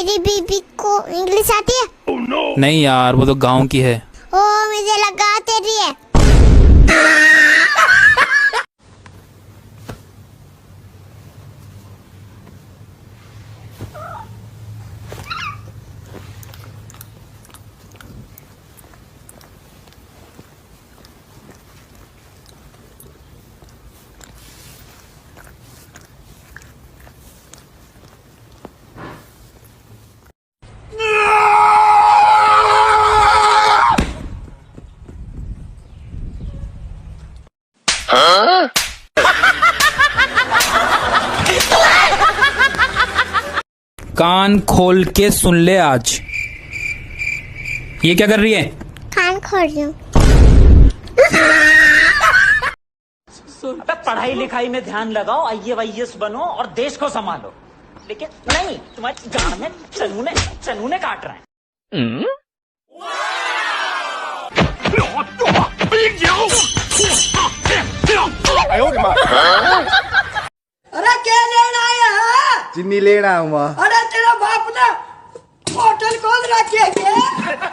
मेरी बीबी को इंग्लिश आती है? नहीं यार, वो तो गांव की है। ओ मुझे लगा तेरी है। कान खोल के सुन ले आज। ये क्या कर रही है? कान खोल रही हूँ। पढ़ाई लिखाई में ध्यान लगाओ, IAS बनो और देश को संभालो। लेकिन नहीं, तुम्हारी गांड में चनूने काट रहे हैं। अरे क्या लेना आया है? चीनी लेना हूँ। अरे तेरा बाप ने होटल खोल रखी है क्या?